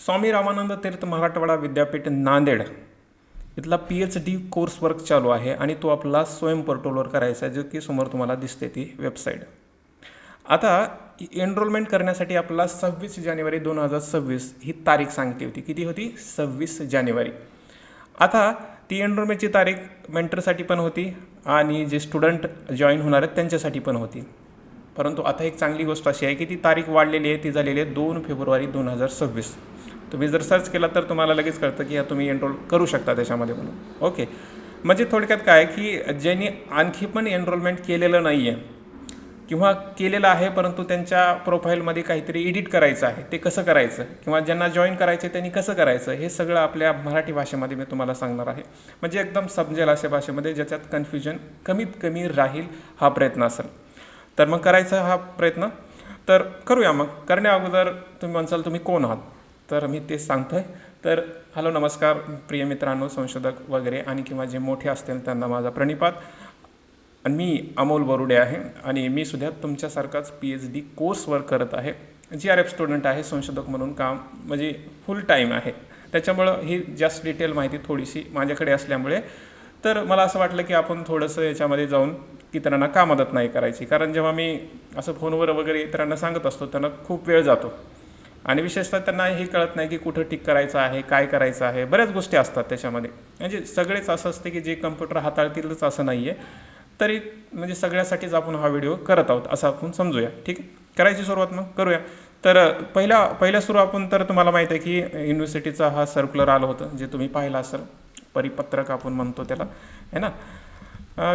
स्वामी रामानंद तीर्थ मराठवाडा विद्यापीठ नांदेड इथला PhD course work चालू आहे आणि तो आपला स्वयं पोर्टलवर करायचा आहे, जो की समोर तुम्हाला दिसते ती वेबसाईट. आता एनरोलमेंट करण्यासाठी आपल्याला 26 जानेवारी 2026 ही तारीख सांगितली होती. किती होती? 26 जानेवारी. आता ती एनरोलमेंटची तारीख मेंटरसाठी पण होती आणि जे स्टुडंट जॉईन होणार आहेत त्यांच्यासाठी पण होती. परंतु आता एक चांगली गोष्ट अशी आहे की ती तारीख वाढलेली आहे. ती झालेली आहे 2 फेब्रुवारी 2026. तुम्ही जर सर्च केला तर तुम्हाला लगेच कळतं की तुम्ही एनरोल करू शकता त्याच्यामध्ये म्हणून. ओके, म्हणजे थोडक्यात काय की ज्यांनी आणखी पण एनरोलमेंट केलेलं नाही आहे किंवा केलेलं आहे परंतु त्यांच्या प्रोफाईलमध्ये काहीतरी एडिट करायचं आहे, ते कसं करायचं, किंवा ज्यांना जॉईन करायचं त्यांनी कसं करायचं, हे सगळं आपल्या मराठी भाषेमध्ये मी तुम्हाला सांगणार आहे. म्हणजे एकदम समजेल अशा भाषेमध्ये, ज्याच्यात कन्फ्युजन कमीत कमी राहील हा प्रयत्न असेल. तर मग करायचा हा प्रयत्न तर करूया. मग करण्या अगोदर तुम्ही म्हणसाल तुम्ही कोण आहात, तर मी ते सांगतो आहे. तर हॅलो, नमस्कार प्रिय मित्रांनो, संशोधक वगैरे आणि किंवा जे मोठे असतील त्यांना माझा प्रणिपात. आणि मी अमोल बरुडे आहे आणि मी सुद्धा तुमच्यासारखाच PhD कोर्सवर करत आहे. GRF स्टुडंट आहे, संशोधक म्हणून काम म्हणजे फुल टाईम आहे. त्याच्यामुळं ही जास्त डिटेल माहिती थोडीशी माझ्याकडे असल्यामुळे तर मला असं वाटलं की आपण थोडंसं याच्यामध्ये जाऊन इतरांना का मदत नाही करायची. कारण जेव्हा मी असं फोनवर वगैरे इतरांना सांगत असतो त्यांना खूप वेळ जातो आणि विशेषतः त्यांना हे कळत नाही की कुठं टिक करायचं आहे, काय करायचं आहे. बऱ्याच गोष्टी असतात त्याच्यामध्ये. म्हणजे सगळेच असं असते की जे कम्प्युटर हाताळतीलच असं नाही आहे. तरी म्हणजे सगळ्यासाठीच आपण हा व्हिडिओ करत आहोत असं आपण समजूया. ठीक आहे, करायची सुरुवात मग करूया. तर पहिल्या सुरू आपण तर तुम्हाला माहीत आहे की युनिव्हर्सिटीचा हा सर्क्युलर आलं होतं, जे तुम्ही पाहिलं असेल. परिपत्रक आपण म्हणतो त्याला, आहे ना.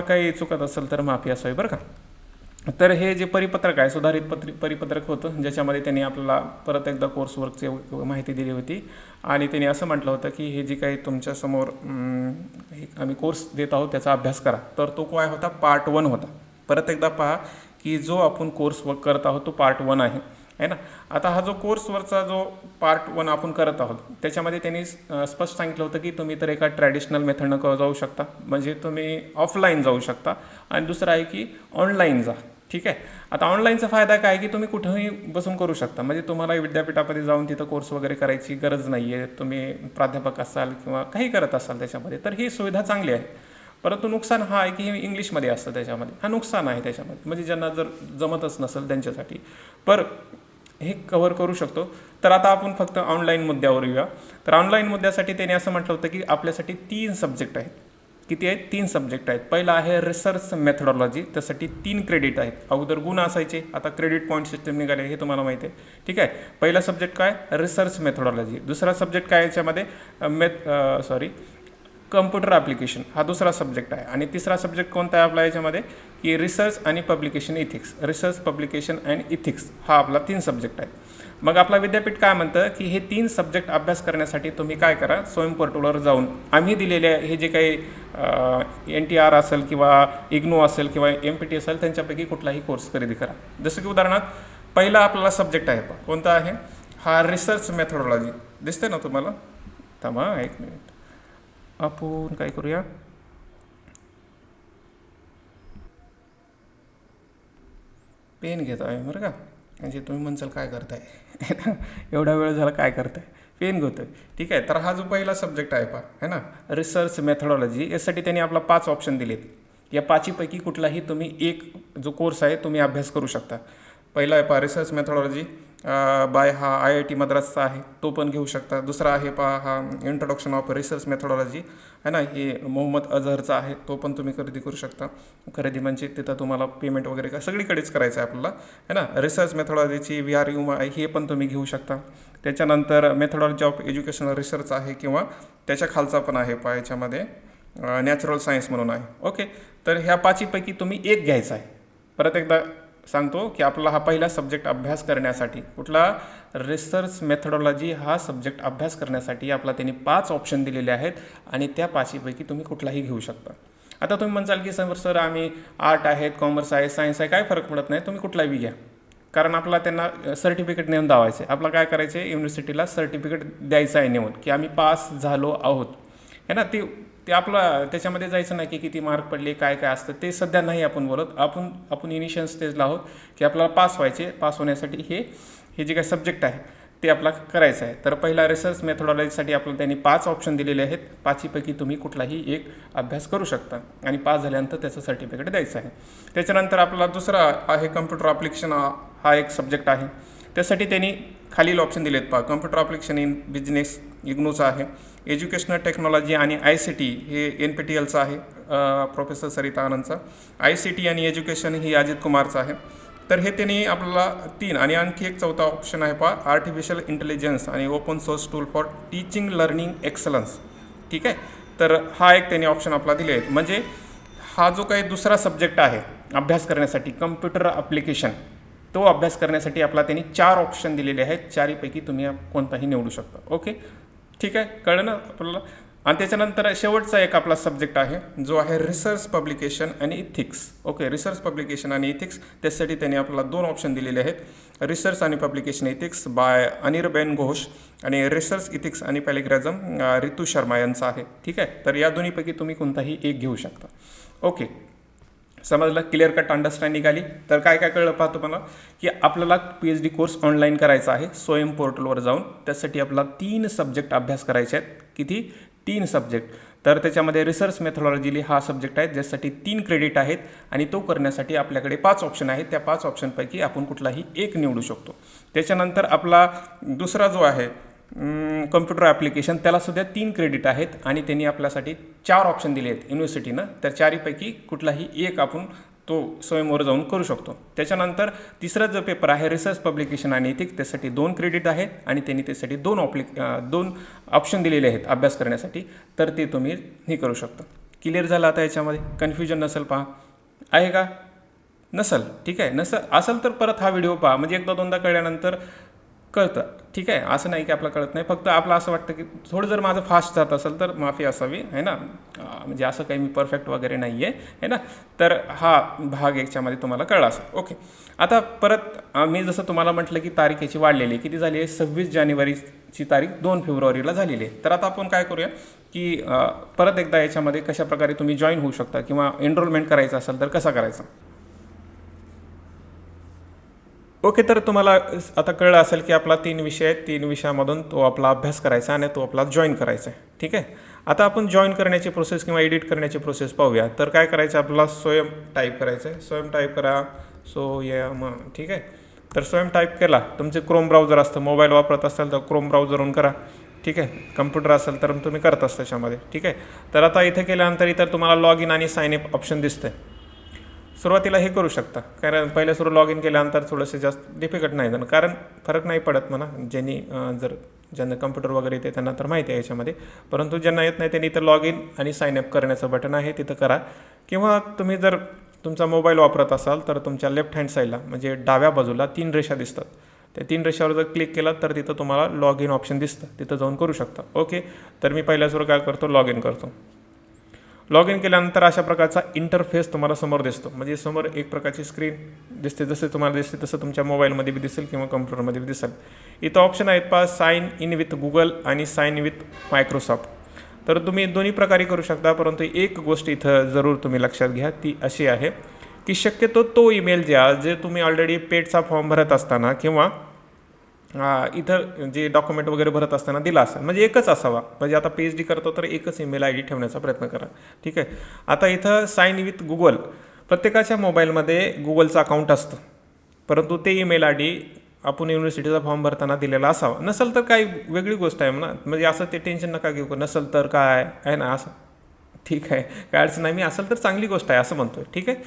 काही चुकत असेल तर माफी असावी बरं का. तर हे जे परिपत्रक आहे, सुधारित परिपत्रक होतं, ज्याच्यामध्ये त्यांनी आपल्याला परत एकदा कोर्स वर्कची माहिती दिली होती आणि त्यांनी असं म्हटलं होतं की हे जे काही तुमच्यासमोर आम्ही कोर्स देत आहोत त्याचा अभ्यास करा. तर तो काय होता? पार्ट 1 होता. परत एकदा पहा की जो आपण कोर्स वर्क करत आहोत तो पार्ट 1 आहे ना. आता हा जो कोर्सवरचा जो पार्ट 1 आपण करत आहोत त्याच्यामध्ये त्यांनी स्पष्ट सांगितलं होतं की तुम्ही तर एका ट्रॅडिशनल मेथडनं जाऊ शकता, म्हणजे तुम्ही ऑफलाईन जाऊ शकता, आणि दुसरं आहे की ऑनलाईन जा. ठीक आहे. आता ऑनलाईनचा फायदा काय की तुम्ही कुठंही बसून करू शकता, म्हणजे तुम्हाला विद्यापीठामध्ये जाऊन तिथं कोर्स वगैरे करायची गरज नाही आहे. तुम्ही प्राध्यापक असाल किंवा काही करत असाल त्याच्यामध्ये, तर ही सुविधा चांगली आहे. परंतु नुकसान हा आहे की हे इंग्लिशमध्ये असतं त्याच्यामध्ये. हा नुकसान आहे त्याच्यामध्ये, म्हणजे ज्यांना जर जमतच नसेल त्यांच्यासाठी. पर हे कव्हर करू शकतो. तर आता आपण फक्त ऑनलाईन मुद्द्यावर येऊया. तर ऑनलाईन मुद्द्यासाठी त्यांनी असं म्हटलं होतं की आपल्यासाठी 3 सब्जेक्ट आहेत. किती आहेत? 3 सब्जेक्ट आहेत. पहिला आहे रिसर्च मेथडॉलॉजी, त्यासाठी 3 क्रेडिट आहेत. अगोदर गुण असायचे, आता क्रेडिट पॉईंट सिस्टम निघाले, हे तुम्हाला माहिती आहे. ठीक आहे. पहिला सब्जेक्ट काय? Research methodology. दुसरा सब्जेक्ट काय याच्यामध्ये? कम्प्युटर ॲप्लिकेशन हा दुसरा सब्जेक्ट आहे. आणि तिसरा सब्जेक्ट कोणता आहे आपला याच्यामध्ये? की रिसर्च आणि publication ethics. Research, publication and ethics हा आपला 3 सब्जेक्ट आहे. मग आपला विद्यापीठ काय म्हणतं की हे 3 सब्जेक्ट अभ्यास करण्यासाठी तुम्ही काय करा, स्वयं पोर्टलवर जाऊन आम्ही दिलेले हे जे काही NTR असेल किंवा इग्नो असेल किंवा MPT असेल त्यांच्यापैकी कुठलाही कोर्स खरेदी करा. जसं की उदाहरणार्थ पहिला आपला सब्जेक्ट आहे, कोणता आहे हा? Research methodology. दिसते ना तुम्हाला? थांबा एक मिनिट, आपण काय करूया, पेन घेतो आहे बरं का. म्हणजे तुम्ही म्हणसाल काय करताय एवढा वेळ झाला काय करताय, पेन घेतोय. ठीक आहे. तर हा जो पहिला सब्जेक्ट आहे आहे ना, रिसर्च मेथडॉलॉजी, यासाठी त्यांनी आपला 5 ऑप्शन दिलेत. या 5पैकी कुठलाही तुम्ही एक जो कोर्स आहे तुम्ही अभ्यास करू शकता. पहिला आहे रिसर्च मेथडॉलॉजी बाय हा IIT मद्रासचा आहे, तो पण घेऊ शकता. दुसरा आहे हा इंट्रोडक्शन ऑफ रिसर्च मेथडॉलॉजी आहे ना, हे मोहम्मद अझहरचा आहे, तो पण तुम्ही खरेदी करू शकता. खरेदी म्हणजे तिथं तुम्हाला पेमेंट वगैरे का सगळीकडेच करायचं आहे आपल्याला, आहे ना. रिसर्च मेथडॉलॉजीची VRU हे पण तुम्ही घेऊ शकता. त्याच्यानंतर मेथडॉलॉजी ऑफ एज्युकेशनल रिसर्च आहे किंवा त्याच्या खालचा पण आहे याच्यामध्ये नॅचरल सायन्स म्हणून आहे. ओके. तर ह्या 5पैकी तुम्ही एक घ्यायचा आहे. परत एकदा सांगतो की आपला हा पहिला सब्जेक्ट अभ्यास करण्यासाठी कुठला? रिसर्च मेथडॉलॉजी हा सब्जेक्ट अभ्यास करण्यासाठी आपला त्यांनी 5 ऑप्शन दिलेले आहेत आणि त्या 5पैकी तुम्ही कुठलाही घेऊ शकता. आता तुम्ही म्हणसाल की सर आम्ही आर्ट आहेत, कॉमर्स आहे, सायन्स आहे, काय फरक पडत नाही, तुम्ही कुठलाही घ्या. कारण आपला त्यांना सर्टिफिकेट नेऊन दावायचं आहे. आपला काय करायचं आहे, युनिव्हर्सिटीला सर्टिफिकेट द्यायचं आहे नेऊन की आम्ही पास झालो आहोत, है ना. ते आपलं त्याच्यामध्ये जायचं नाही की किती मार्क पडले, काय काय असतं ते सध्या नाही आपण बोलत. आपण इनिशियल स्टेजला आहोत की आपल्याला पास व्हायचे. पास होण्यासाठी हे जे काही सब्जेक्ट आहे ते आपला करायचं आहे. तर पहिला रिसर्च मेथोडॉलॉजीसाठी आपल्याला त्यांनी 5 ऑप्शन दिलेले आहेत. 5पैकी तुम्ही कुठलाही एक अभ्यास करू शकता आणि पास झाल्यानंतर त्याचं सर्टिफिकेट द्यायचं आहे. त्याच्यानंतर आपला दुसरा आहे कम्प्युटर ॲप्लिकेशन, हा एक सब्जेक्ट आहे. त्यासाठी त्यांनी खालील ऑप्शन दिलेत पहा. कम्प्युटर ॲप्लिकेशन इन बिझनेस इग्नूचं आहे. एज्युकेशनल टेक्नॉलॉजी आणि ICT हे NPTELचं आहे, प्रोफेसर सरिता आनंदचा. ICT आणि एज्युकेशन ही अजित कुमारचं आहे. तर हे त्यांनी आपल्याला 3 आणि आणखी एक चौथा ऑप्शन आहे पहा, आर्टिफिशियल इंटेलिजन्स आणि open source tool for teaching learning excellence. ठीक आहे, तर हा एक त्यांनी ऑप्शन आपला दिले आहेत. म्हणजे हा जो काही दुसरा सब्जेक्ट आहे अभ्यास करण्यासाठी कम्प्युटर ॲप्लिकेशन, तो अभ्यास करण्यासाठी आपला त्यांनी 4 ऑप्शन दिलेले आहेत. 4पैकी तुम्ही कोणताही निवडू शकता. ओके, ठीक आहे, कळलं ना आपल्याला. आणि त्याच्यानंतर शेवटचा एक आपला सब्जेक्ट आहे जो आहे रिसर्च पब्लिकेशन आणि इथिक्स. ओके, रिसर्च पब्लिकेशन आणि इथिक्स, त्यासाठी त्यांनी आपल्याला 2 ऑप्शन दिलेले आहेत. रिसर्च आणि पब्लिकेशन इथिक्स बाय अनिर्बेन घोष आणि रिसर्च इथिक्स आणि पॅलिग्रॅझम रितू शर्मा यांचा आहे. ठीक आहे, तर या दोन्हीपैकी तुम्ही कोणताही एक घेऊ शकता. ओके, समजलं, क्लिअर कट अंडरस्टँडिंग आली. तर काय काय कळलं पाहतो मला, की आपल्याला PhD कोर्स ऑनलाईन करायचा आहे स्वयं पोर्टलवर जाऊन. त्यासाठी आपल्याला 3 सब्जेक्ट अभ्यास करायचे आहेत. किती? 3 सब्जेक्ट. तर त्याच्यामध्ये रिसर्च मेथोडॉलॉजी हा सब्जेक्ट आहे ज्यासाठी 3 क्रेडिट आहेत आणि तो करण्यासाठी आपल्याकडे 5 ऑप्शन आहेत. त्या 5 ऑप्शनपैकी आपण कुठलाही एक निवडू शकतो. त्याच्यानंतर आपला दुसरा जो आहे कम्प्युटर ॲप्लिकेशन, त्यालासुद्धा 3 क्रेडिट आहेत आणि त्यांनी आपल्यासाठी 4 ऑप्शन दिले आहेत युनिव्हर्सिटीनं. तर 4पैकी कुठलाही एक आपण तो स्वयंवर जाऊन करू शकतो. त्याच्यानंतर तिसरा जो पेपर आहे रिसर्च पब्लिकेशन आणि इथिक्स, त्यासाठी 2 क्रेडिट आहेत आणि त्यांनी त्यासाठी 2 ऑप्शन दिलेले आहेत अभ्यास करण्यासाठी. तर ते तुम्ही हे करू शकता. क्लिअर झालं आता याच्यामध्ये? कन्फ्युजन नसेल पहा, आहे का? नसेल, ठीक आहे. असेल तर परत हा व्हिडिओ पहा, म्हणजे एकदा दोनदा कळल्यानंतर कळतं. ठीक आहे, असं नाही की आपलं कळत नाही, फक्त आपलं असं वाटतं की थोडं जर माझं फास्ट जात असेल तर माफी असावी, आहे ना. म्हणजे असं काही मी परफेक्ट वगैरे नाही आहे ना. तर हा भाग याच्यामध्ये तुम्हाला कळला असेल. ओके, आता परत मी जसं तुम्हाला म्हटलं की तारीख याची वाढलेली आहे. किती झाली आहे? 26 जानेवारीची तारीख 2 फेब्रुवारीला झालेली आहे. तर आता आपण काय करूया की परत एकदा याच्यामध्ये कशाप्रकारे तुम्ही जॉईन होऊ शकता किंवा एनरोलमेंट करायचं असेल तर कसा करायचा. ओके, तर तुम्हाला आता कळलं असेल की आपला 3 विषय आहेत. 3 विषयामधून तो आपला अभ्यास करायचा आणि तो आपला जॉईन करायचा आहे. ठीक आहे, आता आपण जॉईन करण्याची प्रोसेस किंवा एडिट करण्याची प्रोसेस पाहूया. तर काय करायचं, आपला स्वयं टाईप करायचं आहे. स्वयं टाईप करा ठीक आहे. तर स्वयं टाईप केला, तुमचे क्रोम ब्राउझर असतं, मोबाईल वापरत असाल तर क्रोम ब्राउझरवरून करा. ठीक आहे, कम्प्युटर असेल तर तुम्ही करताच त्याच्यामध्ये. ठीक आहे, तर आता इथे केल्यानंतर इतर तुम्हाला लॉग इन आणि साइन अप ऑप्शन दिसतं. सुरुवातीला हे करू शकता, कारण पहिल्या सुरू लॉग इन केल्यानंतर थोडंसं जास्त डिफिकल्ट नाही जाणं, कारण फरक नाही पडत म्हणा. ज्यांना कम्प्युटर वगैरे येते त्यांना तर माहिती आहे याच्यामध्ये, परंतु ज्यांना येत नाही त्यांनी इथं लॉग इन आणि साइन अप करण्याचं बटन आहे, तिथं करा. किंवा तुम्ही जर तुमचा मोबाईल वापरत असाल तर तुमच्या लेफ्ट हँड साईडला म्हणजे डाव्या बाजूला 3 रेषा दिसतात. त्या 3 रेषावर जर क्लिक केलं तर तिथं तुम्हाला लॉग इन ऑप्शन दिसतं, तिथं जाऊन करू शकता. ओके, तर मी पहिल्या सुरू काय करतो, लॉग इन करतो. लॉग इन केल्यानंतर अशा प्रकारचा इंटरफेस तुम्हाला समोर दिसतो. म्हणजे समोर एक प्रकारची स्क्रीन दिसते, जसे तुम्हाला दिसते तसं तुमच्या मोबाईलमध्ये बी दिसेल किंवा कम्प्युटरमध्ये बी दिसेल. इथं ऑप्शन आहेत पहा, साइन इन विथ गुगल आणि साइन विथ मायक्रोसॉफ्ट. तर तुम्ही दोन्ही प्रकारे करू शकता, परंतु एक गोष्ट इथं जरूर तुम्ही लक्षात घ्या, ती अशी आहे की शक्यतो तो ईमेल जे तुम्ही ऑलरेडी पेडचा फॉर्म भरत असताना किंवा इथं जे डॉक्युमेंट वगैरे भरत असताना दिला असेल, म्हणजे एकच असावा. म्हणजे आता PhD करतो तर एकच ईमेल ID ठेवण्याचा प्रयत्न करा. ठीक आहे, आता इथं साइन विथ गुगल, प्रत्येकाच्या मोबाईलमध्ये गुगलचं अकाउंट असतं, परंतु ते ईमेल ID आपण युनिव्हर्सिटीचा फॉर्म भरताना दिलेला असावा. नसेल तर काही वेगळी गोष्ट आहे म्हणा, म्हणजे असं ते टेन्शन नका घेऊ, नसेल तर काय आहे ना असं. ठीक आहे, काय अडचण नाही, मी असेल तर चांगली गोष्ट आहे असं म्हणतोय. ठीक आहे,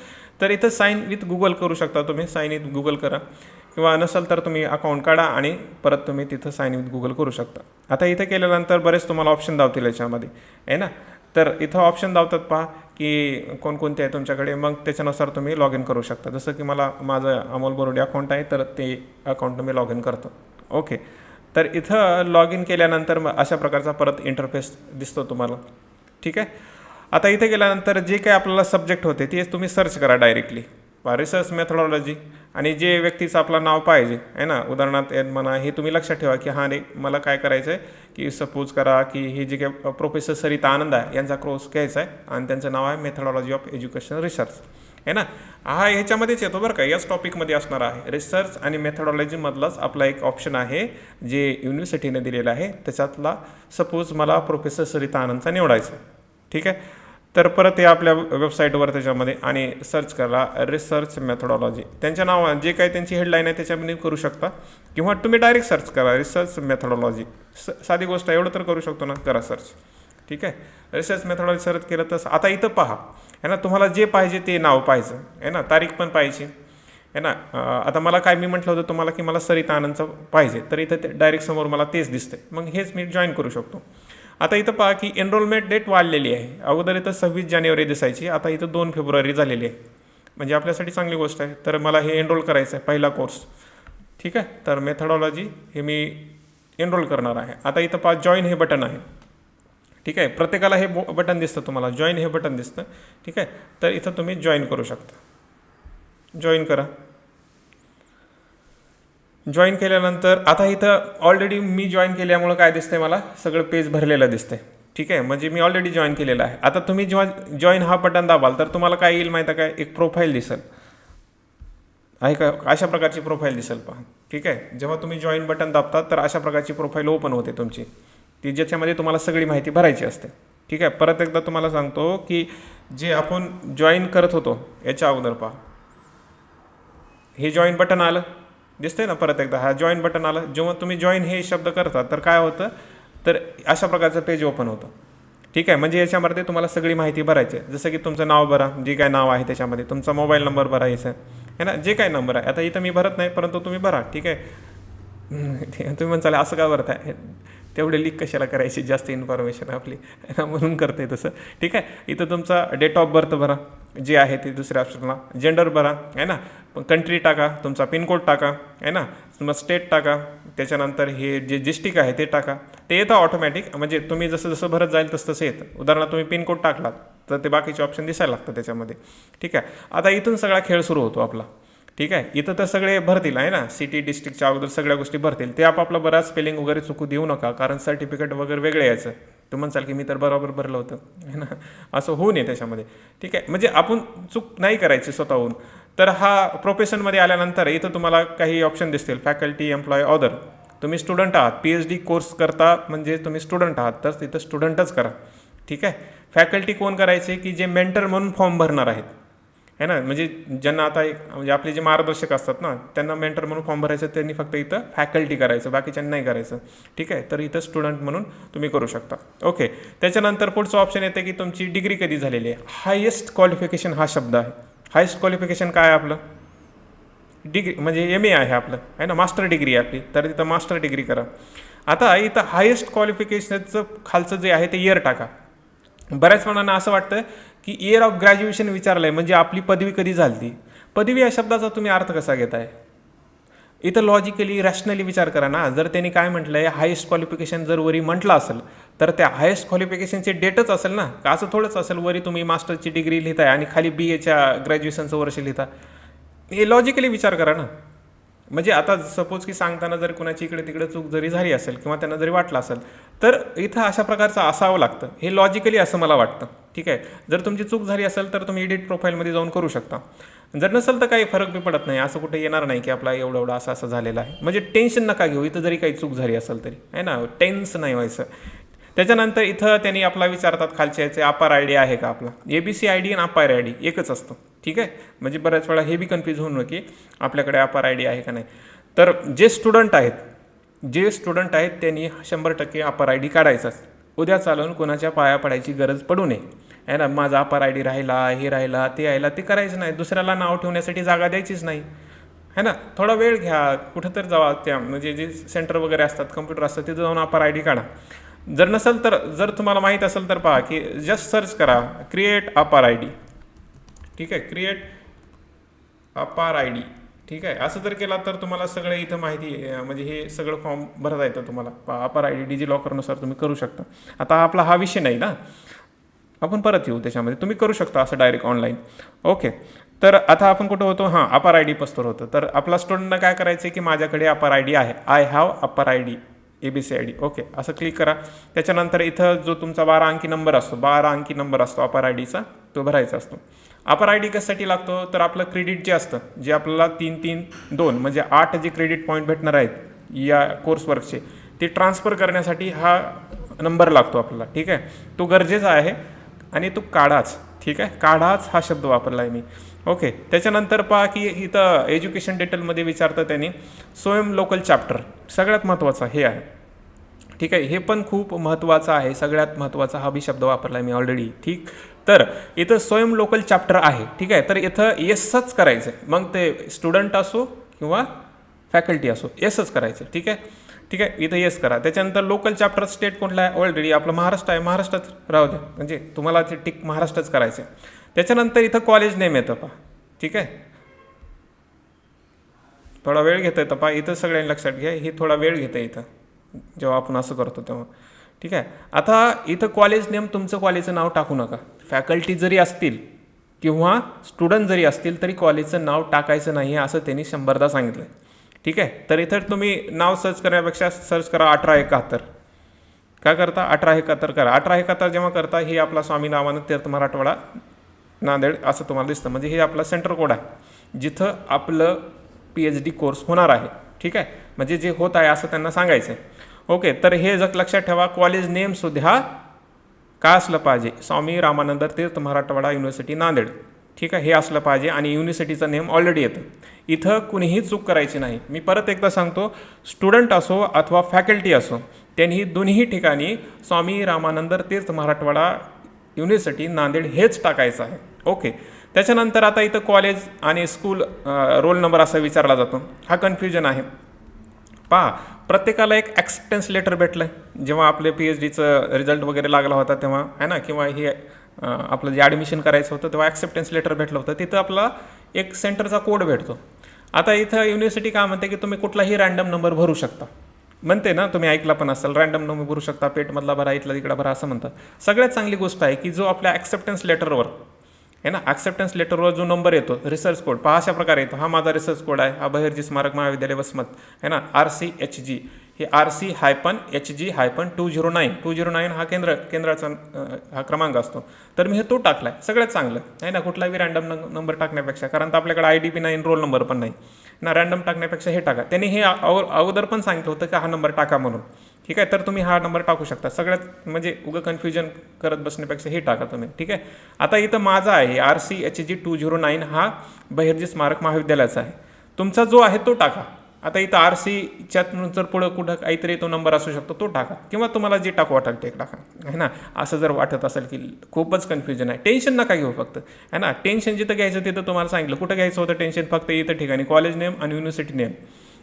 तर इथं साइन विथ गुगल करू शकता तुम्ही, साइन विथ गुगल करा. किंवा नसेल तर तुम्ही अकाउंट काढा आणि परत तुम्ही तिथं साइन विथ गुगल करू शकता. आता इथं केल्यानंतर बरेच तुम्हाला ऑप्शन दावतील याच्यामध्ये, आहे ना. तर इथं ऑप्शन दावतात पहा की कोणकोणते आहे तुमच्याकडे, मग त्याच्यानुसार तुम्ही लॉग इन करू शकता. जसं की माझं अमोल बोरोडे अकाउंट आहे, तर ते अकाउंट मी लॉग इन करतो. ओके, तर इथं लॉग इन केल्यानंतर मग अशा प्रकारचा परत इंटरफेस दिसतो तुम्हाला. ठीक आहे, आता इथे गेल्यानंतर जे काही आपल्याला सब्जेक्ट होते ते तुम्ही सर्च करा डायरेक्टली, रिसर्च मेथोडॉलॉजी, आणि जे व्यक्तीचं आपलं नाव पाहिजे आहे ना, उदाहरणार्थ म्हणा, हे तुम्ही लक्षात ठेवा की हां रे मला काय करायचं आहे की सपोज करा की हे जे काही प्रोफेसर सरिता आनंद आहे यांचा कोर्स घ्यायचा आहे आणि त्यांचं नाव आहे मेथोडॉलॉजी ऑफ एज्युकेशन रिसर्च. आहे ना. हा ह्याच्यामध्येच येतो बरं का, याच टॉपिकमध्ये असणार आहे. रिसर्च आणि मेथडॉलॉजीमधलाच आपला एक ऑप्शन आहे जे युनिव्हर्सिटीने दिलेला आहे. त्याच्यातला सपोज मला प्रोफेसर सरिता आनंदचा निवडायचा आहे, ठीक आहे. तर परत हे आपल्या वेबसाईटवर त्याच्यामध्ये आणि सर्च करा रिसर्च मेथडॉलॉजी. त्यांच्या नाव जे काही त्यांची हेडलाईन आहे त्याच्यामध्ये करू शकता, किंवा तुम्ही डायरेक्ट सर्च करा रिसर्च मेथडॉलॉजी. साधी गोष्ट एवढं तर करू शकतो ना, करा सर्च, ठीक आहे. रिसर्च मेथडॉलॉजी सर्च केलं तर आता इथं पहा आहे ना, तुम्हाला जे पाहिजे ते नाव पाहिजे आहे ना, तारीख पण पाहिजे आहे ना. आता मला काय, मी म्हटलं होतं तुम्हाला की मला सरिता आनंदचं पाहिजे, तर इथं ते डायरेक्ट समोर मला तेच दिसते, मग हेच मी जॉईन करू शकतो. आता इथं पहा की एनरोलमेंट डेट वाढलेली आहे. अगोदर इथं 26 जानेवारी दिसायची, आता इथं 2 फेब्रुवारी झालेली आहे, म्हणजे आपल्यासाठी चांगली गोष्ट आहे. तर मला हे एनरोल करायचं आहे, पहिला कोर्स, ठीक आहे. तर मेथडॉलॉजी हे मी एनरोल करणार आहे. आता इथं पहा जॉईन हे बटन आहे, ठीक आहे. प्रत्येकाला हे बटन दिसतं, तुम्हाला जॉईन हे बटन दिसतं, ठीक आहे. तर इथं तुम्ही जॉईन करू शकता, जॉईन करा. जॉईन केल्यानंतर आता इथं ऑलरेडी मी जॉईन केल्यामुळं काय दिसतंय, मला सगळं पेज भरलेलं दिसतंय, ठीक आहे. म्हणजे मी ऑलरेडी जॉईन केलेलं आहे. आता तुम्ही जेव्हा जॉईन हा बटन दाबाल तर तुम्हाला काय येईल माहिती आहे काय, एक प्रोफाईल दिसेल आहे का, अशा प्रकारची प्रोफाईल दिसेल पहा, ठीक आहे. जेव्हा तुम्ही जॉईन बटन दाबतात तर अशा प्रकारची प्रोफाईल ओपन होते तुमची, ती ज्याच्यामध्ये तुम्हाला सगळी माहिती भरायची असते, ठीक आहे. परत एकदा तुम्हाला सांगतो की जे आपण जॉईन करत होतो याच्या अगोदर पहा, हे जॉईन बटन आलं दिसतंय ना. परत एकदा हा जॉईन बटन आलं, जेव्हा तुम्ही जॉईन हे शब्द करता तर काय होतं, तर अशा प्रकारचं पेज ओपन होतं, ठीक आहे. म्हणजे याच्यामध्ये तुम्हाला सगळी माहिती भरायची आहे, जसं की तुमचं नाव भरा, जे काय नाव आहे त्याच्यामध्ये तुमचा मोबाईल नंबर भरायचा आहे ना, जे काय नंबर आहे. आता इथं मी भरत नाही, परंतु तुम्ही भरा, ठीक आहे. तुम्ही म्हणसाल असं का भरताय, तेवढे लीक कशाला करायची, जास्त इन्फॉर्मेशन आपली म्हणून करते तसं, ठीक आहे. इथं तुमचा डेट ऑफ बर्थ भरा जे आहे ते दुसऱ्या ऑप्शनला, जेंडर भरा आहे ना, कंट्री टाका, तुमचा पिनकोड टाका आहे ना, तुम्हाला स्टेट टाका, त्याच्यानंतर हे जे डिस्ट्रिक्ट आहे ते टाका. ते येतं ऑटोमॅटिक, म्हणजे तुम्ही जसं जसं भरत जाईल तसं तसं येतं. उदाहरणार्थ तुम्ही पिनकोड टाकलात तर ते बाकीचे ऑप्शन दिसायला लागतं त्याच्यामध्ये, ठीक आहे. आता इथून सगळा खेळ सुरू होतो आपला, ठीक आहे. इथं तर सगळे भरतील आहे ना, सिटी डिस्ट्रिक्टच्या अगोदर सगळ्या गोष्टी भरतील. ते आपापला बराच स्पेलिंग वगैरे चुकू देऊ नका, कारण सर्टिफिकेट वगैरे वेगळे यायचं. तुम्ही म्हणसाल की मी तर बरोबर भरलं होतं आहे ना, असं होऊ नये त्याच्यामध्ये, ठीक आहे. म्हणजे आपण चूक नाही करायची स्वतःहून. तर हा प्रोफेशनमध्ये आल्यानंतर इथं तुम्हाला काही ऑप्शन दिसतील, फॅकल्टी, एम्प्लॉय, ऑदर. तुम्ही स्टुडंट आहात, PhD कोर्स करता म्हणजे तुम्ही स्टुडंट आहात, तर तिथं स्टुडंटच करा, ठीक आहे. फॅकल्टी कोण करायचे, की जे मेंटर म्हणून फॉर्म भरणार आहेत है ना, म्हणजे ज्यांना आता एक म्हणजे आपले जे मार्गदर्शक असतात ना, त्यांना मेंटर म्हणून फॉर्म भरायचं, त्यांनी फक्त इथं फॅकल्टी करायचं, बाकीच्यांना नाही करायचं, ठीक आहे. तर इथं स्टुडंट म्हणून तुम्ही करू शकता, ओके. त्याच्यानंतर पुढचं ऑप्शन येतं की तुमची डिग्री कधी झालेली आहे. हायेस्ट क्वालिफिकेशन हा शब्द आहे. हायेस्ट क्वालिफिकेशन काय आहे आपलं, डिग्री म्हणजे MA आहे आपलं आहे ना, मास्टर डिग्री आहे आपली, तर तिथं मास्टर डिग्री करा. आता इथं हायेस्ट क्वालिफिकेशनचं खालचं जे आहे ते इयर टाका. बऱ्याच जणांना असं वाटतं की इयर ऑफ ग्रॅज्युएशन विचारलं आहे म्हणजे आपली पदवी कधी झाली. पदवी या शब्दाचा तुम्ही अर्थ कसा घेताय. इथं लॉजिकली रॅशनली विचार करा ना. जर त्यांनी काय म्हटलं आहे, हायेस्ट क्वालिफिकेशन जर वरी म्हटलं असेल तर त्या हायेस्ट क्वालिफिकेशनचे डेटच असेल ना, का असं थोडंच असेल वरी तुम्ही मास्टरची डिग्री लिहिताय आणि खाली BAच्या ग्रॅज्युएशनचं वर्ष लिहिता. हे लॉजिकली विचार करा ना. म्हणजे आता सपोज की सांगताना जर कुणाची इकडे तिकडे चूक जरी झाली असेल किंवा त्यांना जरी वाटलं असेल तर इथं अशा प्रकारचं असावं लागतं, हे लॉजिकली असं मला वाटतं, ठीक आहे. जर तुमची चूक झाली असेल तर तुम्ही एडिट प्रोफाईलमध्ये जाऊन करू शकता. जर नसेल तर काही फरक बी पडत नाही, असं कुठे येणार नाही की आपला एवढं एवढं असं असं झालेलं आहे. म्हणजे टेन्शन नका घेऊ, इथं जरी काही चूक झाली असेल तरी आहे ना, टेन्स नाही व्हायचं. त्याच्यानंतर इथं त्यांनी आपला विचारतात खालच्या याचे अपार ID आहे का आपला. ABC ID आणि अपार ID एकच असतं, ठीक आहे. म्हणजे बऱ्याच वेळा हे बी कन्फ्यूज होऊ नये की आपल्याकडे अपार ID आहे का नाही. तर जे स्टुडंट आहेत त्यांनी 100% अपार ID काढायचाच. उद्या चालून कोणाच्या पाया पडायची गरज पडू नये आहे ना. माझा अपार ID राहिला, हे राहिला, ते राहिला, ते करायचं नाही. दुसऱ्याला नाव ठेवण्यासाठी जागा द्यायचीच नाही है ना. थोडा वेळ घ्या, कुठं तर जावा, त्या म्हणजे जे सेंटर वगैरे असतात, कम्प्युटर असतात, तिथं जाऊन अपार ID काढा. जर नसेल तर, जर तुम्हाला माहीत असेल तर पहा की जस्ट सर्च करा क्रिएट अपार ID, ठीक आहे. क्रिएट अपार ID, ठीक आहे. असं जर केला तर तुम्हाला सगळे इथं माहिती म्हणजे हे सगळं फॉर्म भरता येतं तुम्हाला. अपार ID डिजिलॉकरनुसार तुम्ही करू शकता. आता आपला हा विषय नाही ना, आपण परत येऊ त्याच्यामध्ये. तुम्ही करू शकता असं डायरेक्ट ऑनलाईन, ओके. तर आता आपण कुठं होतो, हां अपार ID पस्तर होतं. तर आपला स्टुडंटनं काय करायचं की माझ्याकडे अपार ID आहे, आय हॅव अपार ID ABC ID, ओके. असं क्लिक करा. त्याच्यानंतर इथं जो तुमचा 12 अंकी नंबर असतो, 12 अंकी नंबर असतो अपार IDचा, तो भरायचा असतो. अपर आय डी कशासाठी लागतो, तर आपलं क्रेडिट जे असतं, जे आपल्याला 3-3-2 म्हणजे 8 जे क्रेडिट पॉईंट भेटणार आहेत या कोर्सवर्कचे, ते ट्रान्सफर करण्यासाठी हा नंबर लागतो आपल्याला. ठीक आहे, तो गरजेचा आहे आणि तो काढाच. ठीक आहे, काढाच हा शब्द वापरला आहे मी. ओके, त्याच्यानंतर पहा की इथं एज्युकेशन डिटेलमध्ये विचारतं त्यांनी स्वयं लोकल चॅप्टर, सगळ्यात महत्त्वाचा हे आहे. ठीक आहे, हे पण खूप महत्त्वाचं आहे, सगळ्यात महत्त्वाचा हा बी शब्द वापरला आहे मी ऑलरेडी. ठीक, तर इथं स्वयं लोकल चॅप्टर आहे. ठीक आहे, तर इथं येसच करायचं आहे, मग ते स्टुडंट असो किंवा फॅकल्टी असो, येसच करायचं. ठीक आहे, ठीक आहे, इथं येस करा. त्याच्यानंतर लोकल चॅप्टर स्टेट कोणला आहे, ऑलरेडी आपलं महाराष्ट्र आहे, महाराष्ट्रात राहू द्या, म्हणजे तुम्हाला ते टिक महाराष्ट्रच करायचं आहे. त्याच्यानंतर इथं कॉलेज नेम येतं पहा. ठीक आहे, थोडा वेळ घेतं येतं पहा, इथं सगळ्यांनी लक्षात घ्या, हे थोडा वेळ घेतं इथं जेव्हा आपण असं करतो तेव्हा. ठीक आहे, आता इथं कॉलेज नेम तुमचं कॉलेजचं नाव टाकू नका. फॅकल्टी जरी असतील किंवा स्टुडंट जरी असतील तरी कॉलेजचं नाव टाकायचं नाही असं त्यांनी 100दा सांगितलं. ठीक आहे, तर इथं तुम्ही नाव सर्च करण्यापेक्षा सर्च करा 1871. काय करता, 1871 करा. 1871 जेव्हा करता, हे आपला स्वामी नामानंद तीर्थ मराठवाडा नांदेड असं तुम्हाला दिसतं, म्हणजे हे आपलं सेंटर कोड आहे जिथं आपलं PhD कोर्स होणार आहे. ठीक आहे, म्हणजे जे होत आहे असं त्यांना सांगायचं आहे. ओके, तर हे जर लक्षात ठेवा, कॉलेज नेमसुद्धा काय असलं पाहिजे, स्वामी रामानंद तीर्थ मराठवाडा युनिव्हर्सिटी नांदेड. ठीक आहे, हे असलं पाहिजे आणि युनिव्हर्सिटीचं नेम ऑलरेडी येतं. इथं कुणीही चूक करायची नाही. मी परत एकदा सांगतो, स्टुडंट असो अथवा फॅकल्टी असो, त्यांनी दोन्ही ठिकाणी स्वामी रामानंद तीर्थ मराठवाडा युनिव्हर्सिटी नांदेड हेच टाकायचं आहे. ओके, त्याच्यानंतर आता इथं कॉलेज आणि स्कूल रोल नंबर असा विचारला जातो, हा कन्फ्युजन आहे. पहा, प्रत्येकाला एक ॲक्सेप्टन्स लेटर भेटलं आहे जेव्हा आपले PhDचं रिझल्ट वगैरे लागला होता तेव्हा, आहे ना, किंवा हे आपलं जे ॲडमिशन करायचं होतं तेव्हा ॲक्सेप्टन्स लेटर भेटलं होतं. तिथं आपला एक सेंटरचा कोड भेटतो. आता इथं युनिव्हर्सिटी काय म्हणते की तुम्ही कुठलाही रँडम नंबर भरू शकता, म्हणते ना, तुम्ही ऐकला पण असाल, रँडम नंबर भरू शकता, पेटमधला भरा, इथला तिकडा भरा असं म्हणतात. सगळ्यात चांगली गोष्ट आहे की जो आपल्या ॲक्सेप्टन्स लेटरवर आहे ना, ॲक्सेप्टन्स लेटरवर जो नंबर येतो, रिसर्च कोड पहा अशा प्रकारे येतो. हा माझा रिसर्च कोड आहे, हा बहिर्जी स्मारक महाविद्यालय वसमत आहे ना, RCHG, हे RC-HG-209. 209 हा केंद्राचा हा क्रमांक असतो. तर मी हे तो टाकला आहे, सगळ्यात चांगलं आहे ना, कुठलाही रँडम नंबर टाकण्यापेक्षा, कारण तर आपल्याकडे ID नाही, रोल नंबर पण नाही ना, रँडम टाकण्यापेक्षा हे टाका. त्यांनी हे अगोदर पण सांगितलं होतं की हा नंबर टाका म्हणून. ठीक आहे, तर तुम्ही हा नंबर टाकू शकता. सगळ्यात म्हणजे उगं कन्फ्युजन करत बसण्यापेक्षा हे टाका तुम्ही. ठीक आहे, आता इथं माझा आहे RCHG-209, हा बहिर्जी स्मारक महाविद्यालयाचा आहे. तुमचा जो आहे तो टाका. आता इथं RCच्या नंतर पुढं कुठं काहीतरी तो नंबर असू शकतो, तो टाका, किंवा तुम्हाला जे टाकू वाटेल ते टाका, आहे ना. असं जर वाटत असेल की खूपच कन्फ्युजन आहे, टेन्शन नका घेऊ फक्त, आहे ना. टेन्शन जिथं घ्यायचं तिथं तुम्हाला सांगितलं, कुठं घ्यायचं होतं टेन्शन, फक्त इथं ठिकाणी कॉलेज नेम आणि युनिव्हर्सिटी नेम.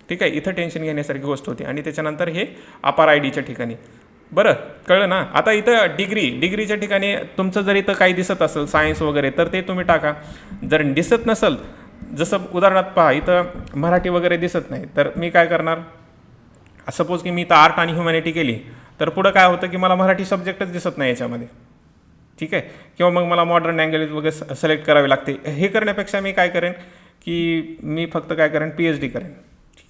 ठीक आहे, इथं टेन्शन घेण्यासारखी गोष्ट होती. आणि त्याच्यानंतर हे अपार IDच्या ठिकाणी. बरं, कळलं ना. आता इथं डिग्रीच्या ठिकाणी तुमचं जर इथं काही दिसत असेल सायन्स वगैरे, तर ते तुम्ही टाका. जर दिसत नसेल, जसं उदाहरणार्थ पहा, इथं मराठी वगैरे दिसत नाही, तर मी काय करणार, सपोज की मी इथं आर्ट आणि ह्युमॅनिटी केली, तर पुढं काय होतं की मला मराठी सब्जेक्टच दिसत नाही याच्यामध्ये. ठीक आहे, किंवा मग मला मॉडर्न लँग्वेज वगैरे सिलेक्ट करावी लागते. हे करण्यापेक्षा मी काय करेन की मी फक्त काय करेन, PhD करेन.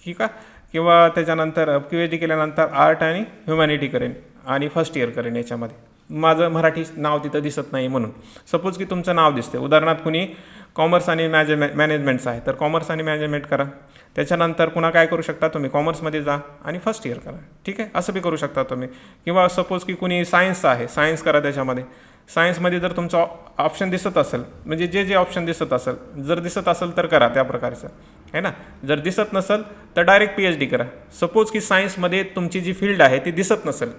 ठीक आहे, किंवा त्याच्यानंतर PhD केल्यानंतर आर्ट आणि ह्युमॅनिटी करेन आणि फर्स्ट इयर करेन. याच्यामध्ये माझं मराठी नाव तिथं दिसत नाही म्हणून. सपोज की तुमचं नाव दिसते, उदाहरणार्थ कुणी कॉमर्स आणि मॅनेजमेंटचं आहे, तर कॉमर्स आणि मॅनेजमेंट करा. त्याच्यानंतर पुन्हा काय करू शकता तुम्ही, कॉमर्समध्ये जा आणि फर्स्ट इयर करा. ठीक आहे, असं बी करू शकता तुम्ही. किंवा सपोज की कुणी सायन्सचं आहे, सायन्स करा. त्याच्यामध्ये सायन्समध्ये जर तुमचं ऑप्शन दिसत असेल, म्हणजे जे ऑप्शन दिसत असेल, जर दिसत असेल तर करा त्या प्रकारचं, आहे ना. जर दिसत नसेल तर डायरेक्ट PhD करा. सपोज की सायन्समध्ये तुमची जी फील्ड आहे ती दिसत नसेल,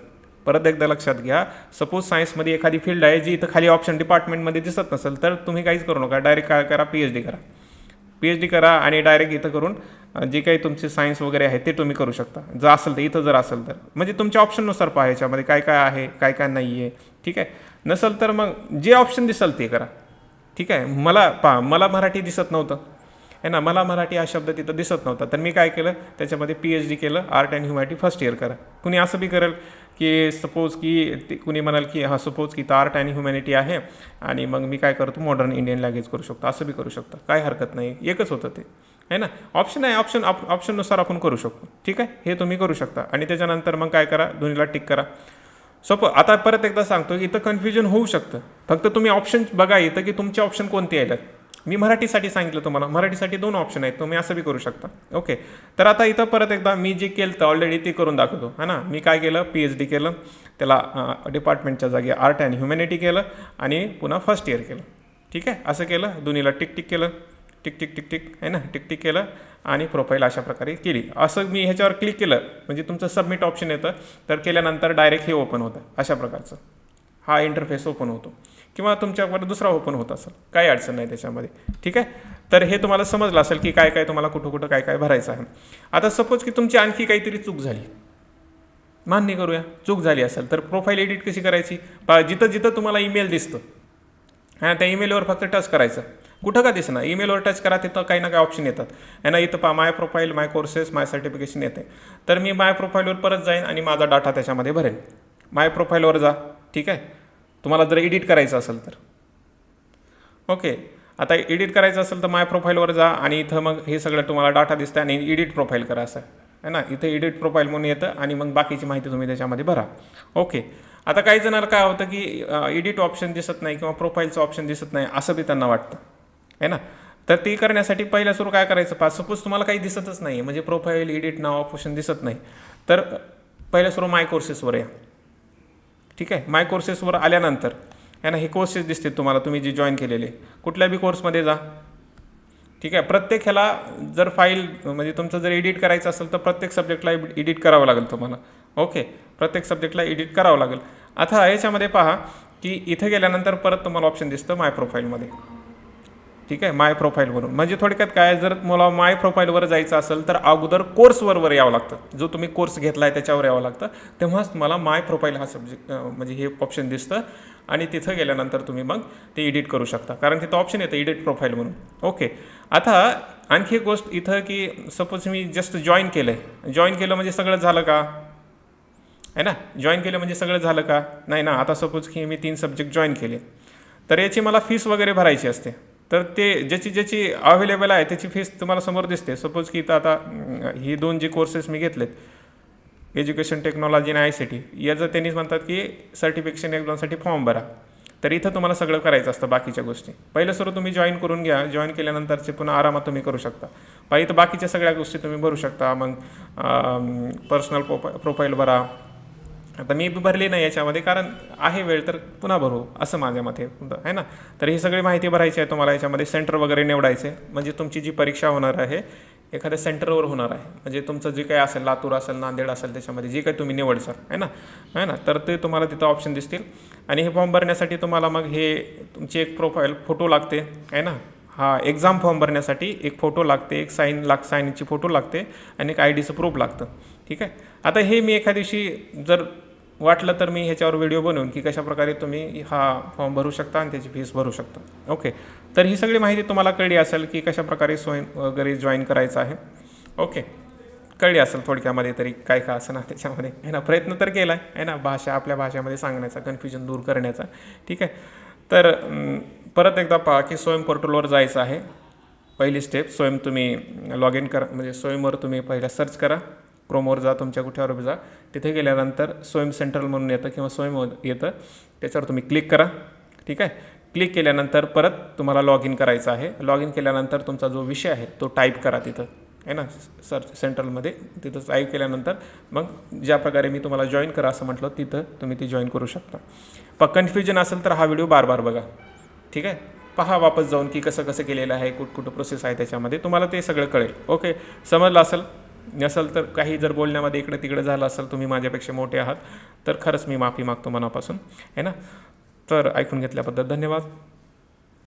परत एकदा लक्षात घ्या, सपोज सायन्समध्ये एखादी फील्ड आहे जी इथं खाली ऑप्शन डिपार्टमेंटमध्ये दिसत नसेल, तर तुम्ही काहीच करू नका, डायरेक्ट काय करा, PhD करा आणि डायरेक्ट इथं करून जे काही तुमचे सायन्स वगैरे आहे ते तुम्ही करू शकता. जर असेल तर, इथं जर असेल तर, म्हणजे तुमच्या ऑप्शननुसार पहा याच्यामध्ये काय काय आहे, काय काय नाही आहे. ठीक आहे, नसेल तर मग जे ऑप्शन दिसेल ते करा. ठीक आहे, मला मराठी दिसत नव्हतं, आहे ना, मला मराठी हा शब्द तिथं दिसत नव्हता, तर मी काय केलं, त्याच्यामध्ये PhD केलं, art and humanity first year करा. कुणी असं बी करेल की सपोज की कुणी म्हणाल की हा सपोज की आर्ट अँड ह्युमॅनिटी आहे आणि मग मी काय करतो, मॉडर्न इंडियन लँग्वेज करू शकतो, असं बी करू शकता, काय हरकत नाही, एकच होतं ते, आहे ना. ऑप्शन आहे, ऑप्शननुसार आपण करू शकतो. ठीक आहे, हे तुम्ही करू शकता. आणि त्याच्यानंतर मग काय करा, दोन्हीला टिक करा. सोपं. आता परत एकदा सांगतो की इथं कन्फ्युजन होऊ शकतं, फक्त तुम्ही ऑप्शन बघा इथं की तुमचे ऑप्शन कोणते आहेत. मी मराठीसाठी सांगितलं तुम्हाला, मराठीसाठी 2 ऑप्शन आहेत, तुम्ही असं बी करू शकता. ओके, तर आता इथं परत एकदा मी जे केलं तर ऑलरेडी ते करून दाखवतो है ना. मी काय केलं, PhD केलं, त्याला डिपार्टमेंटच्या जागी आर्ट अँड ह्युमॅनिटी केलं आणि पुन्हा फर्स्ट इयर केलं. ठीक आहे, असं केलं, दोन्हीला टिक टिक केलं, टिक टिक टिक टिक आहे ना, टिक टिक केलं आणि प्रोफाईल अशा प्रकारे केली. असं मी ह्याच्यावर क्लिक केलं म्हणजे तुमचं सबमिट ऑप्शन येतं, तर केल्यानंतर डायरेक्ट हे ओपन होतं अशा प्रकारचं. हा इंटरफेस ओपन होतो किंवा तुमच्यावर दुसरा ओपन होत असेल, काही अडचण नाही त्याच्यामध्ये. ठीक आहे, तर हे तुम्हाला समजलं असेल की काय काय तुम्हाला कुठं कुठं काय काय भरायचं आहे. आता सपोज की तुमची आणखी काहीतरी चूक झाली, मान्य करूया चूक झाली असेल, तर प्रोफाईल एडिट कशी करायची. जिथं जिथं तुम्हाला ईमेल दिसतं हां, त्या ईमेलवर फक्त टच करायचं. कुठं का दिसणार, ईमेलवर टच करा, तिथं काही ना काही ऑप्शन येतात आहे ना. इथं माय प्रोफाईल, माय कोर्सेस, माय सर्टिफिकेशन येते. तर मी माय प्रोफाईलवर परत जाईन आणि माझा डाटा त्याच्यामध्ये भरेन. माय प्रोफाईलवर जा. ठीक आहे, तुम्हाला जर एडिट करायचं असेल तर. ओके, आता एडिट करायचं असेल तर माय प्रोफाईलवर जा आणि इथं मग हे सगळं तुम्हाला डाटा दिसतं आणि एडिट प्रोफाईल करा असं आहे ना. इथं एडिट प्रोफाईल म्हणून येतं आणि मग बाकीची माहिती तुम्ही त्याच्यामध्ये भरा. ओके, आता काही जणांना काय होतं की एडिट ऑप्शन दिसत नाही किंवा प्रोफाईलचं ऑप्शन दिसत नाही असं बी त्यांना वाटतं आहे ना. तर ते करण्यासाठी पहिल्या सुरू काय करायचं, सपोज तुम्हाला काही दिसतच नाही म्हणजे प्रोफाईल एडिट नाव ऑप्शन दिसत नाही, तर पहिल्या सुरू माय कोर्सेसवर या. ठीक आहे, माय कोर्सेसवर आल्यानंतर आहे ना हे कोर्सेस दिसतील तुम्हाला, तुम्ही जे जॉईन केलेले कुठल्या बी कोर्समध्ये जा. ठीक आहे, प्रत्येक ह्याला जर फाईल म्हणजे तुमचं जर एडिट करायचं असेल तर प्रत्येक सब्जेक्टला एडिट करावं लागेल तुम्हाला. ओके, प्रत्येक सब्जेक्टला एडिट करावं लागेल. आता याच्यामध्ये पहा की इथं गेल्यानंतर परत तुम्हाला ऑप्शन दिसतं माय प्रोफाईलमध्ये. ठीक आहे, माय प्रोफाईलवरून म्हणजे थोडक्यात काय, जर मला माय प्रोफाईलवर जायचं असेल तर अगोदर कोर्सवर यावं लागतं, जो तुम्ही कोर्स घेतला आहे त्याच्यावर यावं लागतं, तेव्हाच तुम्हाला माय प्रोफाईल हा सब्जेक्ट म्हणजे हे ऑप्शन दिसतं आणि तिथं गेल्यानंतर तुम्ही मग ते एडिट करू शकता, कारण तिथं ऑप्शन येतं एडिट प्रोफाईल म्हणून. ओके, आता आणखी एक गोष्ट इथं की सपोज मी जस्ट जॉईन केलं आहे, जॉईन केलं म्हणजे सगळं झालं का आहे ना. जॉईन केलं म्हणजे सगळं झालं का, नाही ना. आता सपोज की मी 3 सब्जेक्ट जॉईन केले, तर याची मला फीस वगैरे भरायची असते, तर ते ज्याची ज्याची अवेलेबल आहे त्याची फीस तुम्हाला समोर दिसते. सपोज की इथं आता ही 2 जे कोर्सेस मी घेतलेत, एज्युकेशन टेक्नॉलॉजी आणि ICT, याचं त्यांनीच म्हणतात की सर्टिफिकेशन एक्झामसाठी फॉर्म भरा. तर इथं तुम्हाला सगळं करायचं असतं बाकीच्या गोष्टी. पहिलं सुरू तुम्ही जॉईन करून घ्या, जॉईन केल्यानंतरचे पुन्हा आरामात तुम्ही करू शकता. इथं बाकीच्या सगळ्या गोष्टी तुम्ही भरू शकता. मग पर्सनल प्रोफाईल भरा. आता मी भरली नाही याच्यामध्ये कारण आहे वेळ, तर पुन्हा भरू असं माझ्या मते आहे ना. तर ही सगळी माहिती भरायची आहे तुम्हाला. याच्यामध्ये सेंटर वगैरे निवडायचे, म्हणजे तुमची जी परीक्षा होणार आहे एखाद्या सेंटरवर होणार आहे, म्हणजे तुमचं जे काही असेल, लातूर असेल, नांदेड असेल, त्याच्यामध्ये जे काही तुम्ही निवडसाल आहे ना, तर ते तुम्हाला तिथं ऑप्शन दिसतील. आणि हे फॉर्म भरण्यासाठी तुम्हाला मग हे तुमची एक प्रोफाईल फोटो लागते आहे ना. हा एक्झाम फॉर्म भरण्यासाठी एक फोटो लागते, एक साईनची फोटो लागते आणि एक IDचं प्रूफ लागतं. ठीक आहे, आता हे मी एखाद्या दिवशी जर वाटलं तर मी ह्याच्यावर व्हिडिओ बनवून की कशाप्रकारे तुम्ही हा फॉर्म भरू शकता आणि त्याची फीस भरू शकता. ओके, तर ही सगळी माहिती तुम्हाला कळली असेल की कशाप्रकारे वगैरे जॉईन करायचं आहे. ओके, कळली असेल थोडक्यामध्ये तरी काय का असं ना त्याच्यामध्ये आहे ना. प्रयत्न तर केला आहे ना, भाषा आपल्या भाषेमध्ये सांगण्याचा, कन्फ्युजन दूर करण्याचा. ठीक आहे, तर परत एकदा पहा की स्वयं पोर्टलवर जायचं आहे. पहिली स्टेप, स्वयं तुम्ही लॉग इन करा, म्हणजे स्वयंवर तुम्ही पहिला सर्च करा, क्रोमवर जा, तुमच्या कुठ्यावर जा, तिथे गेल्यानंतर स्वयं सेंट्रल म्हणून येतं किंवा स्वयं येतं, त्याच्यावर तुम्ही क्लिक करा. ठीक आहे, क्लिक केल्यानंतर परत तुम्हाला लॉग इन करायचं आहे. लॉग इन केल्यानंतर तुमचा जो विषय आहे तो टाईप करा तिथं आहे ना, सर्च सेंट्रलमध्ये. तिथं टाईप केल्यानंतर मग ज्या प्रकारे मी तुम्हाला जॉईन करा असं म्हटलं, तिथं तुम्ही ती जॉईन करू शकता. कन्फ्युजन असेल तर हा व्हिडिओ बार बघा. ठीक आहे, पहा वापस जाऊन की कसं कसं केलेलं आहे, कुठं प्रोसेस आहे त्याच्यामध्ये, तुम्हाला ते सगळं कळेल. ओके, समजलं असेल. नसेल तर काही जर बोलण्यामध्ये इकडे तिकडे झालं असेल, तुम्ही माझ्यापेक्षा मोठे आहात, तर खरंच मी माफी मागतो मनापासून आहे ना. तर ऐकून घेतल्याबद्दल धन्यवाद.